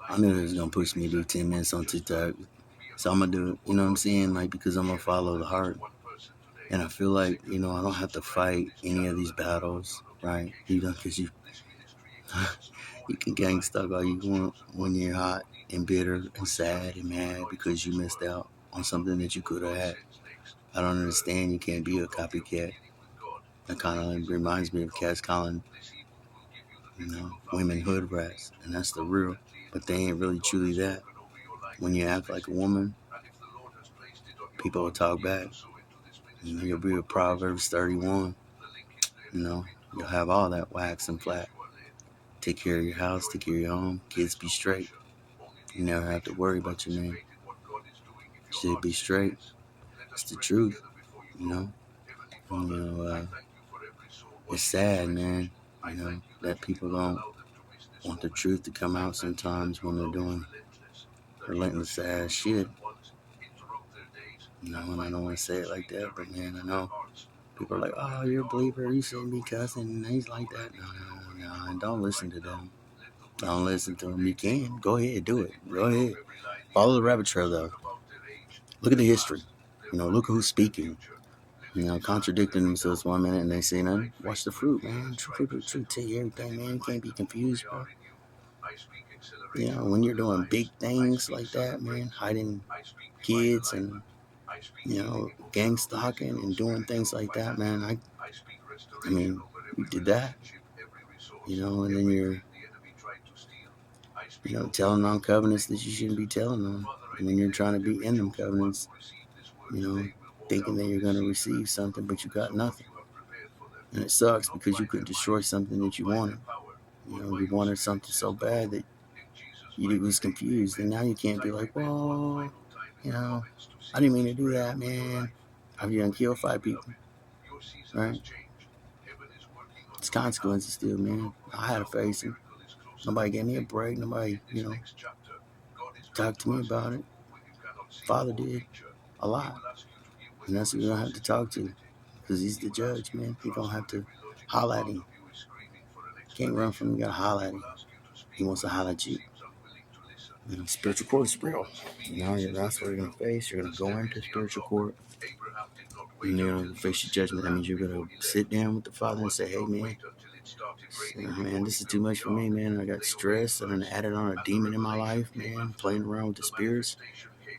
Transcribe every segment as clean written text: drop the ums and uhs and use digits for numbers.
I knew it was gonna push me to do 10 minutes on TikTok. So I'm gonna do it, you know what I'm saying? Like, because I'm gonna follow the heart. And I feel like, I don't have to fight any of these battles, right? Because you can gang stuck all you want when you're hot and bitter and sad and mad because you missed out on something that you could have had. I don't understand. You can't be a copycat. That kind of reminds me of Cass Collins, women hood rats, and that's the real. But they ain't really truly that. When you act like a woman, people will talk back. You'll be a Proverbs 31. You'll have all that wax and flat. Take care of your house, take care of your home. Kids be straight. You never have to worry about your name. Shit be straight. It's the truth, it's sad, man, that people don't want the truth to come out sometimes when they're doing relentless ass shit. And I don't want to say it like that, but man, I know people are like, oh, you're a believer, you shouldn't be cussing, and he's like that. No, and don't listen to them. Don't listen to them. You can. Go ahead, do it. Go ahead. Follow the rabbit trail, though. Look at the history. Look who's speaking. Contradicting themselves 1 minute and they say nothing. Watch the fruit, man. Truth tell you everything, man. You can't be confused, bro. When you're doing big things like that, man, hiding kids and, gang stalking and doing things like that, man, I mean, you did that, and then you're, telling on covenants that you shouldn't be telling on. And then you're trying to be in them covenants, thinking that you're going to receive something, but you got nothing. And it sucks because you couldn't destroy something that you wanted. You wanted something so bad that you was confused. And now you can't be like, well, I didn't mean to do that, man. I've done killed 5 people. Right? It's consequences still, man. I had to face it. Nobody gave me a break. Nobody, talked to me about it. Father did a lot. And that's who you're going to have to talk to. Because he's the judge, man. You're going to have to holler at him. Can't run from him. You got to holler at him. He wants to holler at you. Spiritual court is real. That's what you're going to face. You're going to go into spiritual court. And you're going to face your judgment. That means you're going to sit down with the Father and say, hey, man, this is too much for me, man. I got stress and I added on a demon in my life, man. Playing around with the spirits.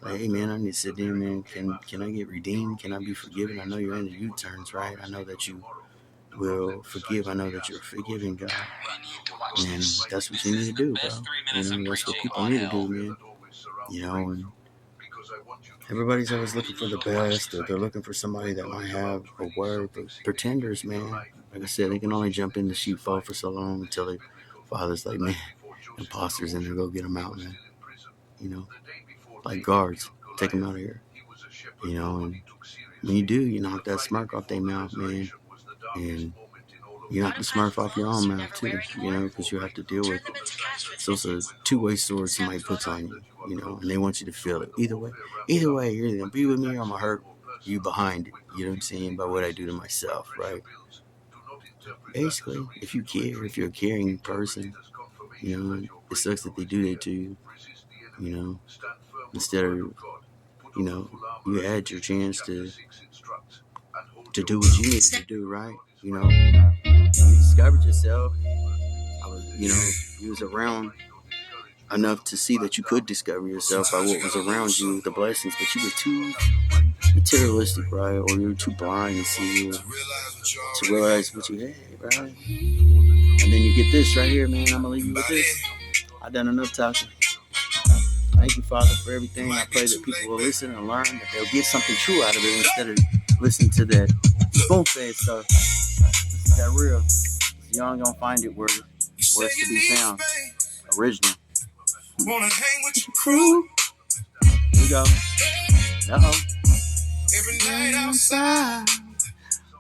Like, hey, man, I need to sit down, man. Can I get redeemed? Can I be forgiven? I know you're in the U-turns, right? I know that you will forgive. I know that you're a forgiving God. And that's what you need to do, bro. That's what people need to do, man. And everybody's always looking for the best, or they're looking for somebody that might have a word. But pretenders, man, like I said, they can only jump in the sheepfold for so long until the Father's like, man, imposters in there, go get them out, man. Like guards, take them out of here. And when you do, you knock that smirk off their mouth, man. And you knock the smirk off your own mouth, too, because you have to deal with it. So it's a two-way sword somebody puts on you, and they want you to feel it. Either way, you're either going to be with me or I'm going to hurt you behind it. You know what I'm saying? By what I do to myself, right? Basically, if you care, if you're a caring person, it sucks that they do that to you, instead of, you had your chance to do what you needed to do, right? You discovered yourself. You was around enough to see that you could discover yourself by what was around you, the blessings, but you were too materialistic, right? Or you were too blind to see to realize what you had, right? And then you get this right here, man. I'm gonna leave you with this. I've done enough talking. Thank you, Father, for everything. I pray that people will listen and learn, that they'll get something true out of it instead of listening to that spoon-fed stuff. This is that real. You ain't gonna find it where it's to be found. Original. Wanna hang with your crew? Here we go. Uh-oh. Every night outside.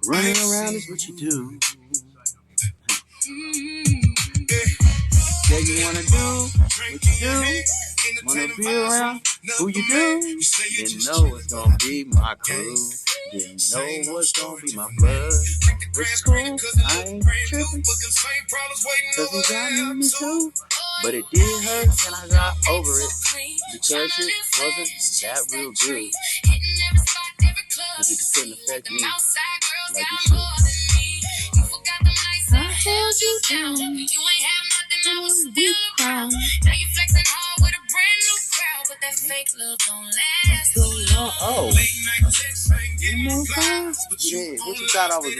Running around is what you do. Say you wanna do what you do. Wanna be around who you do. Didn't know it's gonna be my crew. Didn't know what's gonna be my blood. It's cool, I ain't tripping. Cause you got me too. But it did hurt, and I got over it because it wasn't that real good. Because it couldn't affect me like it should. I held you down. You ain't have nothing, I was still around. Now you flexing hard with a brand new crowd, but that fake love don't last so long. Oh. Yeah, what you thought I was?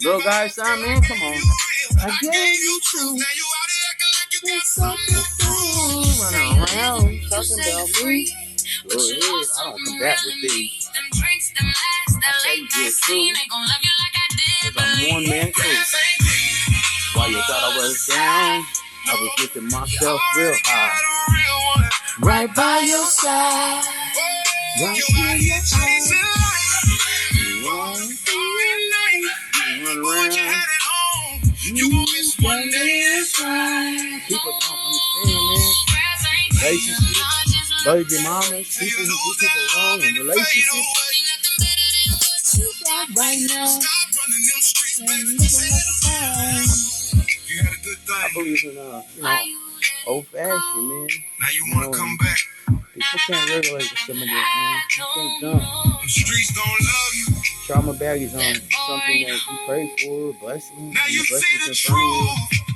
Little guy, son, man, come on. I gave you two. Running around talking about me. Go ahead, I don't come back with these. I say you good too. Cause I'm one man crew. While you thought I was down, I was lifting myself real high. Right by your side. Right by your side. Run around. You miss one day inside. People don't understand that. Relationships, baby mamas, people who do people wrong in relationships. You got right now. I believe in old fashioned, man. Now you wanna come back. People can't regulate with some of that, man. You can't jump. The streets don't love you. Trauma baggage on something that you pray for, blessing, and the blessings in front of you.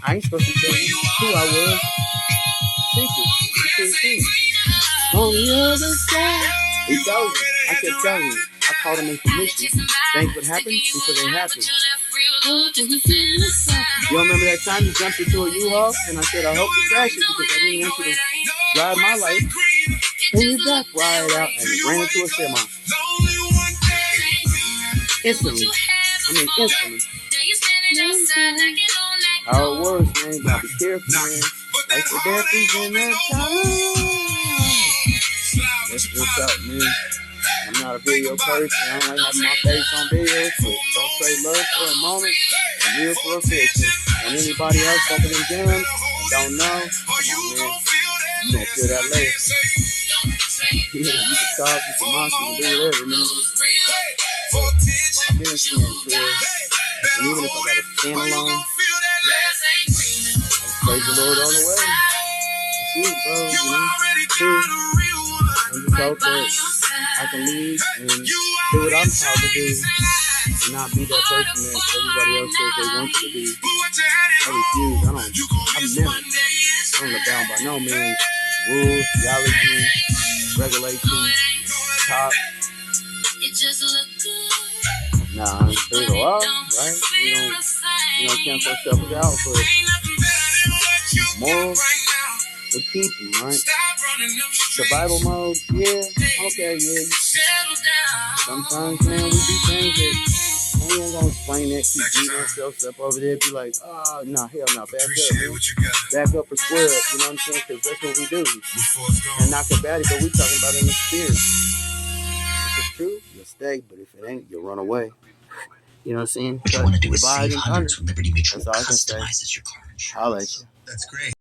I ain't supposed to tell you who I was. Secret. On the other side. He told you. I kept telling you. I called him in commission. Things would happen before they happen. You don't remember that time you jumped into a U-Haul and I said I hope you crash it because I didn't want you to drive my life. And you back right out and ran into a semi. Instantly. How it works, man. You gotta be careful, man. Like the death is in that time. That's what's up, man. I'm not a video person. I don't like having my face on videos, but don't say love for a moment and real for a picture. And anybody else opening them jams don't know, come on, man. You gonna feel that later. Yeah, you can talk, you can monster, you can do whatever, man. I've been seeing it, and even if I gotta stand alone, I praise the Lord all the way. That's it, bro, true. And just hope that I can lead and do what I'm called to do and not be that person that everybody else says they want you to be. I refuse. I don't look down by no means. Rules, theology, regulations, talk. Nah, I'm straight up, right? You don't cancel ourselves out, but morals, we keep them, right? Survival mode, yeah, okay, yeah. Sometimes, man, we do things that we ain't gonna explain that. Keep beating ourselves up over there. Be like, oh, no, hell no, back up, man. Back up or square up, you know what I'm saying? Because that's what we do. And not combat it, but we talking about it in the spirit. If it's true, you'll stay, but if it ain't, you'll run away. You know what I'm saying? What you want to do is save hundreds with Liberty Mutual. That's all I can say. Customizes your car insurance. I'll let you. That's great.